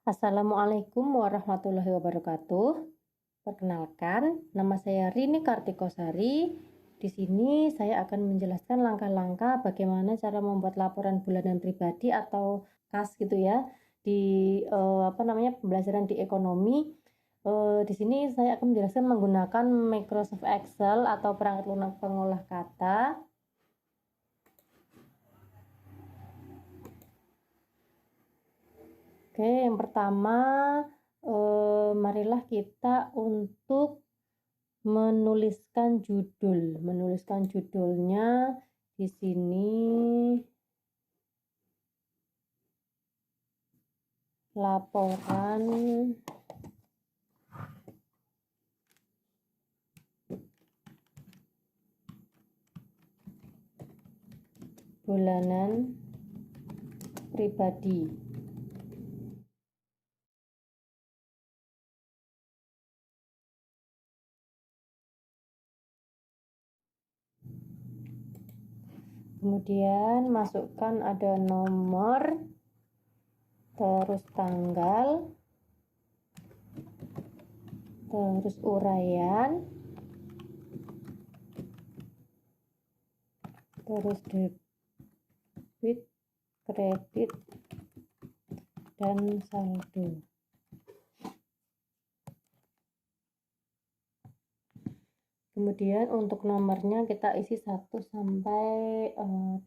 Assalamualaikum warahmatullahi wabarakatuh. Perkenalkan, nama saya Rini Kartikosari. Di sini saya akan menjelaskan langkah-langkah bagaimana cara membuat laporan bulanan pribadi atau kas gitu ya di pembelajaran di ekonomi. Di sini saya akan menjelaskan menggunakan Microsoft Excel atau perangkat lunak pengolah kata. Oke, yang pertama, marilah kita untuk menuliskan judul. Menuliskan judulnya di sini laporan bulanan pribadi. Kemudian masukkan ada nomor, terus tanggal, terus uraian, terus debit, kredit, dan saldo. Kemudian untuk nomornya kita isi 1 sampai 30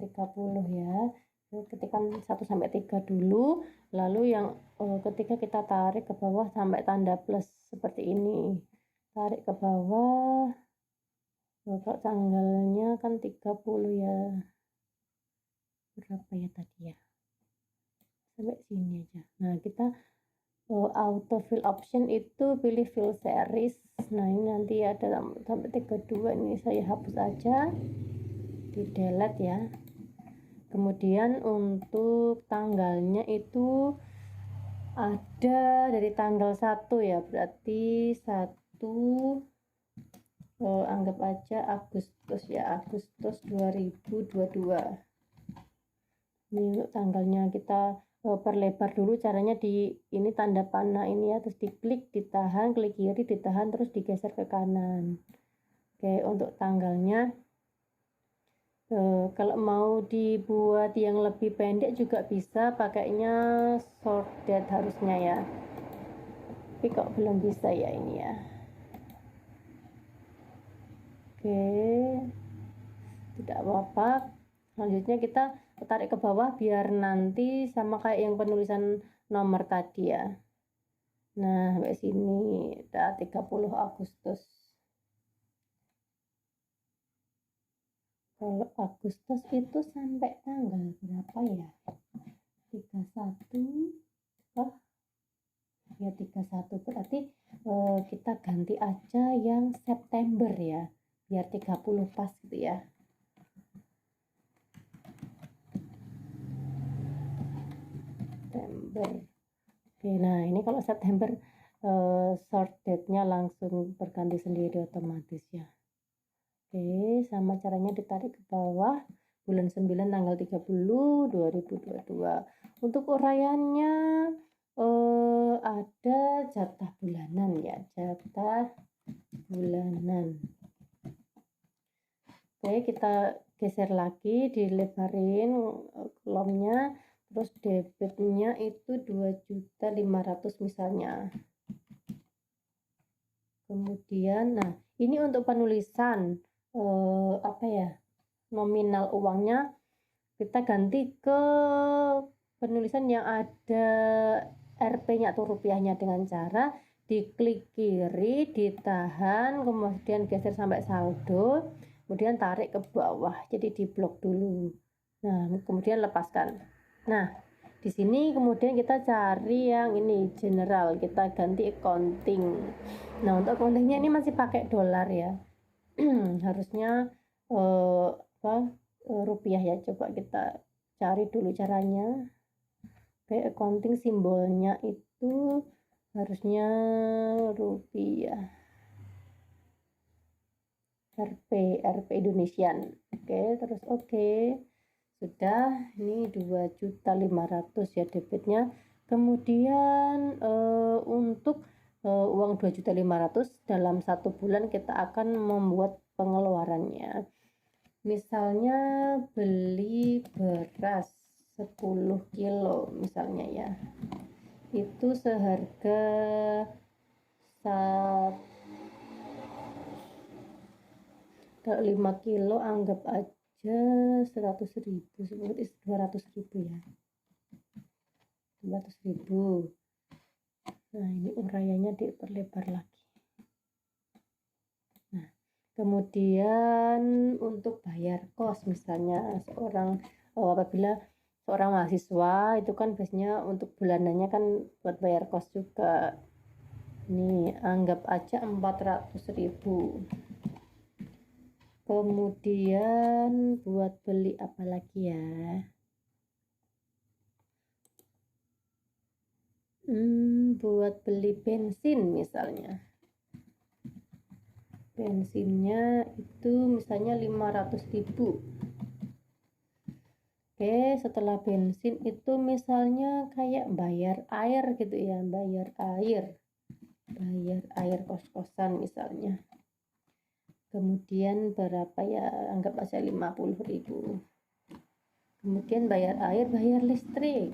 ya. Ketikkan 1 sampai 3 dulu, lalu yang ketika kita tarik ke bawah sampai tanda plus seperti ini. Tarik ke bawah, kalau tanggalnya kan 30 ya. Berapa ya tadi ya? Sampai sini aja. Nah, kita auto fill option itu pilih fill series. Nah, ini nanti ada sampai 32, ini saya hapus aja, di delete ya. Kemudian untuk tanggalnya itu ada dari tanggal 1 ya, berarti 1 anggap aja Agustus ya, Agustus 2022. Ini untuk tanggalnya kita perlebar dulu, caranya di ini tanda panah ini ya, terus diklik, ditahan, klik kiri, ditahan, terus digeser ke kanan. Oke, untuk tanggalnya kalau mau dibuat yang lebih pendek juga bisa, pakainya short date harusnya ya, tapi kok belum bisa ya ini ya. Oke, tidak apa-apa. Selanjutnya kita tarik ke bawah biar nanti sama kayak yang penulisan nomor tadi ya. Nah, sampai sini udah 30 Agustus. Kalau Agustus itu sampai tanggal berapa ya? 31. Oh, ya 31, berarti kita ganti aja yang September ya, biar 30 pas gitu ya. September. Oke, nah ini kalau September short date-nya langsung berganti sendiri otomatis ya. Oke, sama caranya ditarik ke bawah, bulan 9 tanggal 30 2022. Untuk uraiannya ada jatah bulanan ya, jatah bulanan. Oke, kita geser lagi, dilebarin kolomnya, terus debitnya itu 2.500.000 misalnya. Kemudian, nah ini untuk penulisan nominal uangnya kita ganti ke penulisan yang ada Rp-nya atau rupiahnya dengan cara diklik kiri, ditahan, kemudian geser sampai saldo, kemudian tarik ke bawah, jadi diblok dulu. Nah, kemudian lepaskan. Nah, di sini kemudian kita cari yang ini general, kita ganti accounting. Nah, untuk accountingnya ini masih pakai dolar ya. Harusnya rupiah ya. Coba kita cari dulu caranya. Oke, accounting simbolnya itu harusnya rupiah. Rp Indonesian. Oke, terus oke. Sudah, ini 2.500.000 ya debitnya. Kemudian untuk uang 2.500.000 dalam 1 bulan kita akan membuat pengeluarannya. Misalnya beli beras 10 kilo misalnya ya, itu seharga 5 kilo anggap aja 100.000, 200.000 ya, 200.000. Nah ini uraiannya diperlebar lagi. Nah kemudian untuk bayar kos misalnya apabila seorang mahasiswa itu kan biasanya untuk bulanannya kan buat bayar kos juga. Nih anggap aja 400.000. Kemudian buat beli apa lagi ya? Buat beli bensin misalnya. Bensinnya itu misalnya 500.000. Oke, setelah bensin itu misalnya kayak bayar air gitu ya, bayar air kos-kosan misalnya. Kemudian berapa ya, anggap aja 50.000. Kemudian bayar air, bayar listrik,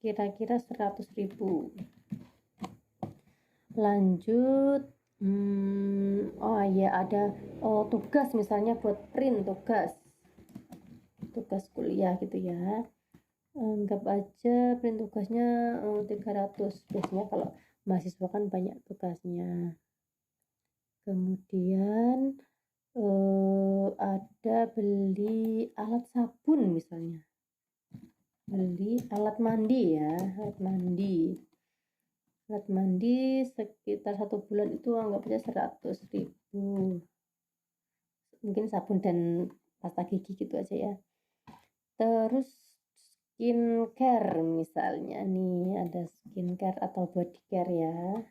kira-kira 100.000. Lanjut, oh ya ada tugas misalnya buat print tugas kuliah gitu ya, anggap aja print tugasnya 300 biasanya kalau mahasiswa kan banyak tugasnya. Kemudian ada beli alat sabun misalnya, beli alat mandi ya, alat mandi sekitar 1 bulan itu anggap aja 100.000, mungkin sabun dan pasta gigi gitu aja ya. Terus skincare misalnya nih, ada skincare atau body care ya,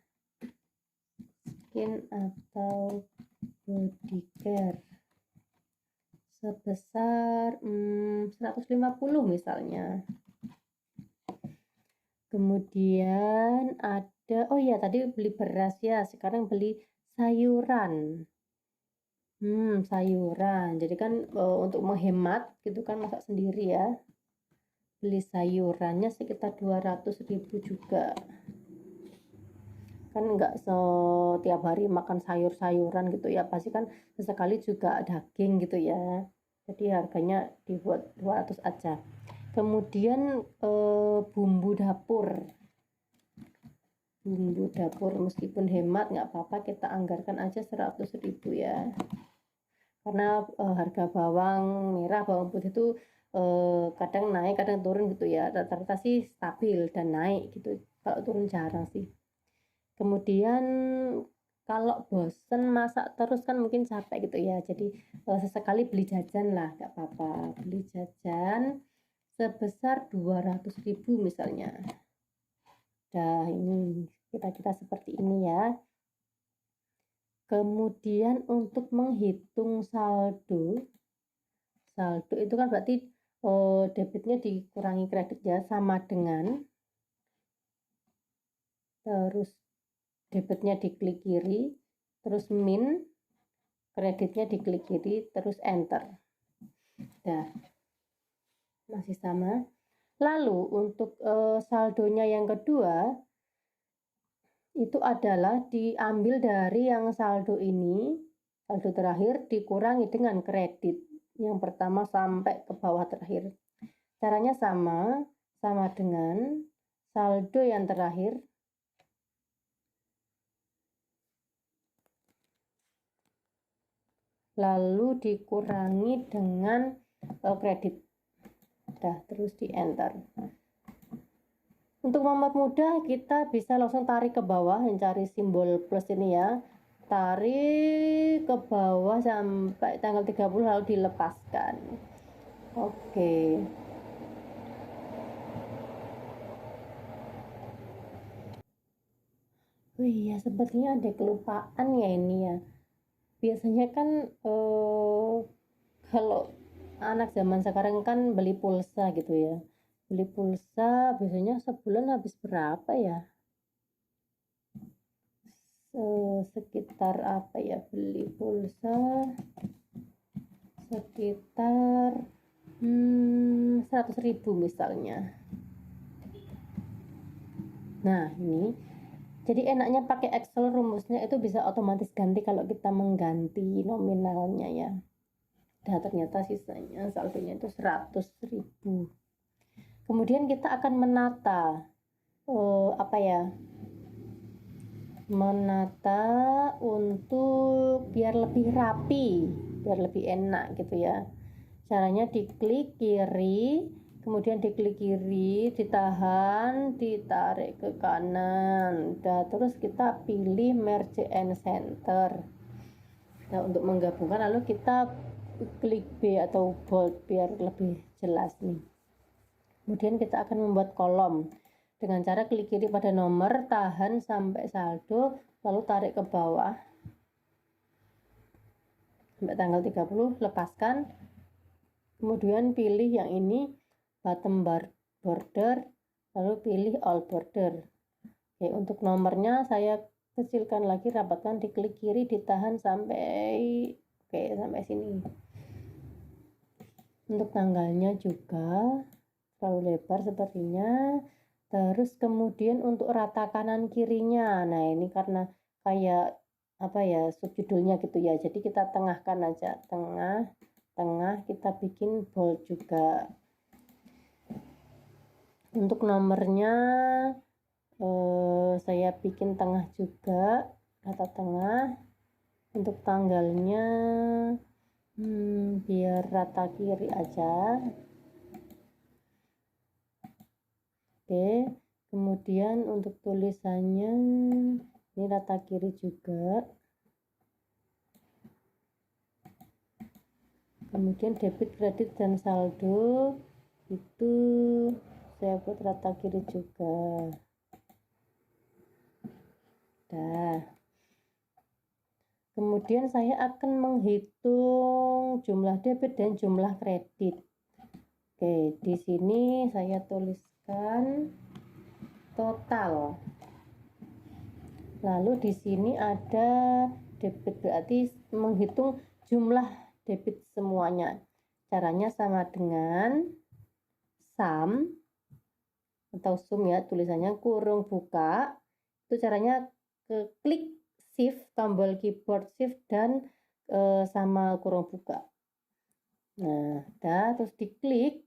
skin atau body care sebesar 150 misalnya. Kemudian ada, oh ya tadi beli beras ya, sekarang beli sayuran. Sayuran, jadi kan untuk menghemat gitu kan, masak sendiri ya, beli sayurannya sekitar 200.000 juga. Kan nggak setiap hari makan sayur-sayuran gitu ya, pasti kan sesekali juga daging gitu ya, jadi harganya dibuat 200 aja. Kemudian bumbu dapur meskipun hemat nggak apa-apa, kita anggarkan aja 100.000 ya, karena harga bawang merah, bawang putih itu kadang naik kadang turun gitu ya, rata-rata sih stabil dan naik gitu, kalau turun jarang sih. Kemudian kalau bosen masak terus kan mungkin capek gitu ya, jadi sesekali beli jajan lah, nggak apa-apa, beli jajan sebesar 200.000 misalnya. Nah ini kita seperti ini ya. Kemudian untuk menghitung saldo itu kan berarti debitnya dikurangi kredit ya, sama dengan, terus debitnya diklik kiri, terus min, kreditnya diklik kiri, terus enter. Nah masih sama. Lalu untuk saldonya yang kedua itu adalah diambil dari yang saldo ini, saldo terakhir dikurangi dengan kredit yang pertama sampai ke bawah terakhir. Caranya sama dengan saldo yang terakhir lalu dikurangi dengan kredit. Udah, terus di enter. Untuk mempermudah kita bisa langsung tarik ke bawah, mencari simbol plus ini ya, tarik ke bawah sampai tanggal 30 lalu dilepaskan. Oke. Oh iya, sepertinya ada kelupaan ya ini ya. Biasanya kan kalau anak zaman sekarang kan beli pulsa gitu ya. Beli pulsa biasanya sebulan habis berapa ya? Sekitar apa ya, beli pulsa sekitar 100.000 misalnya. Nah ini jadi enaknya pakai Excel, rumusnya itu bisa otomatis ganti kalau kita mengganti nominalnya ya. Nah ternyata sisanya saldonya itu 100.000. Kemudian kita akan menata menata untuk biar lebih rapi, biar lebih enak gitu ya. Caranya diklik kiri, kemudian diklik kiri, ditahan, ditarik ke kanan. Nah, terus kita pilih merge and center. Nah, untuk menggabungkan lalu kita klik B atau bold biar lebih jelas nih. Kemudian kita akan membuat kolom dengan cara klik kiri pada nomor, tahan sampai saldo, lalu tarik ke bawah sampai tanggal 30, lepaskan. Kemudian pilih yang ini bottom border, lalu pilih all border. Oke, untuk nomornya saya kecilkan lagi, rapatkan, diklik kiri, ditahan sampai sampai sini. Untuk tanggalnya juga terlalu lebar sepertinya. Terus kemudian untuk rata kanan kirinya, nah ini karena kayak subjudulnya gitu ya, jadi kita tengahkan aja, tengah kita bikin bold juga. Untuk nomornya saya bikin tengah juga, rata tengah. Untuk tanggalnya biar rata kiri aja. Oke, kemudian untuk tulisannya ini rata kiri juga. Kemudian debit, kredit, dan saldo itu saya buat rata kiri juga. Dah. Kemudian saya akan menghitung jumlah debit dan jumlah kredit. Oke, di sini saya tuliskan total. Lalu di sini ada debit, berarti menghitung jumlah debit semuanya. Caranya sama dengan sum atau sum ya, tulisannya kurung buka. Itu caranya klik shift, tombol keyboard shift dan sama kurung buka. Nah, terus diklik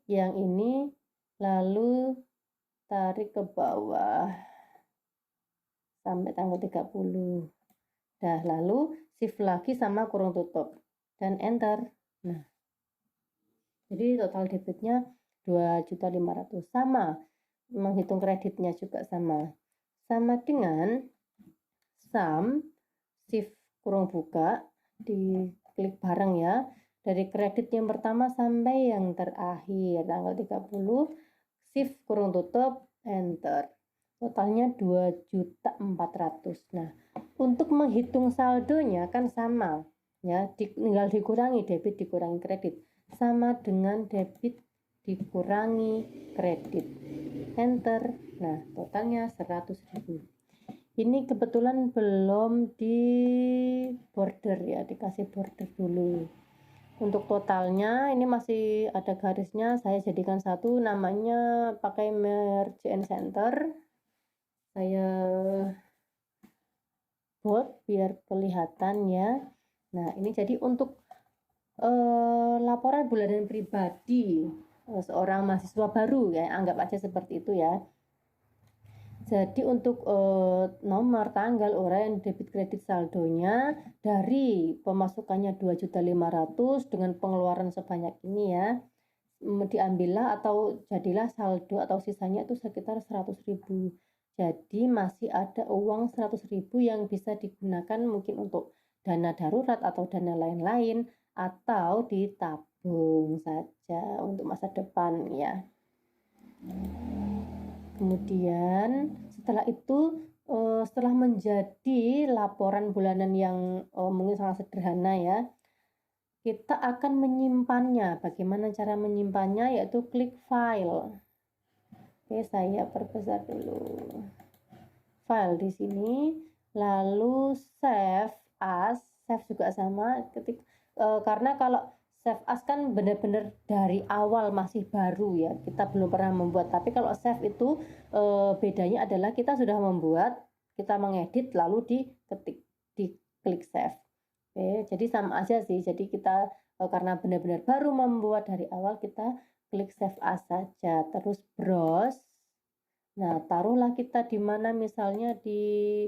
yang ini, lalu tarik ke bawah sampai tanggal 30. Dah, lalu shift lagi sama kurung tutup dan enter. Nah, jadi total debitnya 2.500.000. Sama, menghitung kreditnya juga sama dengan sum, shift kurung buka, diklik bareng ya, dari kredit yang pertama sampai yang terakhir tanggal 30, shift kurung tutup, enter. Totalnya 2.400.000. Nah, untuk menghitung saldonya kan sama ya, tinggal dikurangi debit dikurangi kredit, sama dengan debit dikurangi kredit, enter. Nah, totalnya 100.000. Ini kebetulan belum di border ya, dikasih border dulu. Untuk totalnya ini masih ada garisnya, saya jadikan satu, namanya pakai merge and center. Saya bold biar kelihatan ya. Nah, ini jadi untuk laporan bulanan pribadi seorang mahasiswa baru ya, anggap aja seperti itu ya. Jadi untuk nomor, tanggal, uraian debit kredit saldonya dari pemasukannya 2.500.000 dengan pengeluaran sebanyak ini ya, diambillah atau jadilah saldo atau sisanya itu sekitar 100.000. Jadi masih ada uang 100.000 yang bisa digunakan mungkin untuk dana darurat atau dana lain-lain, atau ditabung saja untuk masa depan ya. Kemudian setelah itu, setelah menjadi laporan bulanan yang mungkin sangat sederhana ya, kita akan menyimpannya. Bagaimana cara menyimpannya? Yaitu klik file. Oke, saya perbesar dulu file di sini, lalu save as. Save juga sama, karena kalau save as kan benar-benar dari awal, masih baru ya, kita belum pernah membuat. Tapi kalau save itu bedanya adalah kita sudah membuat, kita mengedit lalu diklik save. Oke, jadi sama aja sih. Jadi kita karena benar-benar baru membuat dari awal, kita klik save as saja, terus browse. Nah, taruhlah kita di mana, misalnya di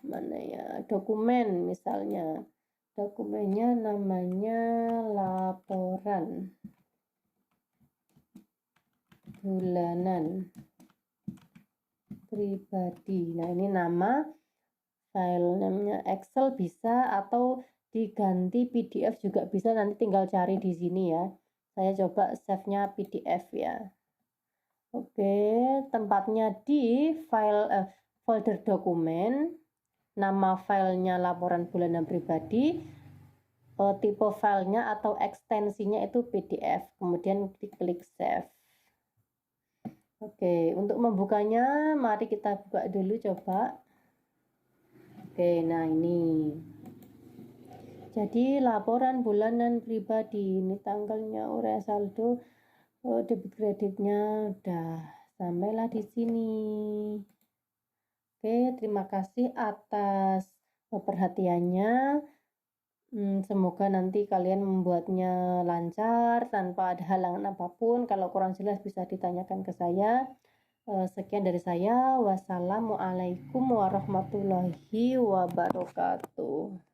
mana ya, dokumen misalnya. Dokumennya namanya laporan bulanan pribadi. Nah, ini nama file namanya Excel bisa, atau diganti PDF juga bisa, nanti tinggal cari di sini ya. Saya coba save-nya PDF ya. Oke, tempatnya di folder dokumen, nama filenya laporan bulanan pribadi, tipe filenya atau ekstensinya itu PDF, kemudian diklik save. Oke, untuk membukanya mari kita buka dulu coba. Oke, nah ini. Jadi laporan bulanan pribadi, ini tanggalnya, ora saldo, debit kreditnya udah sampailah di sini. Oke, terima kasih atas perhatiannya. Semoga nanti kalian membuatnya lancar tanpa ada halangan apapun. Kalau kurang jelas bisa ditanyakan ke saya. Sekian dari saya. Wassalamualaikum warahmatullahi wabarakatuh.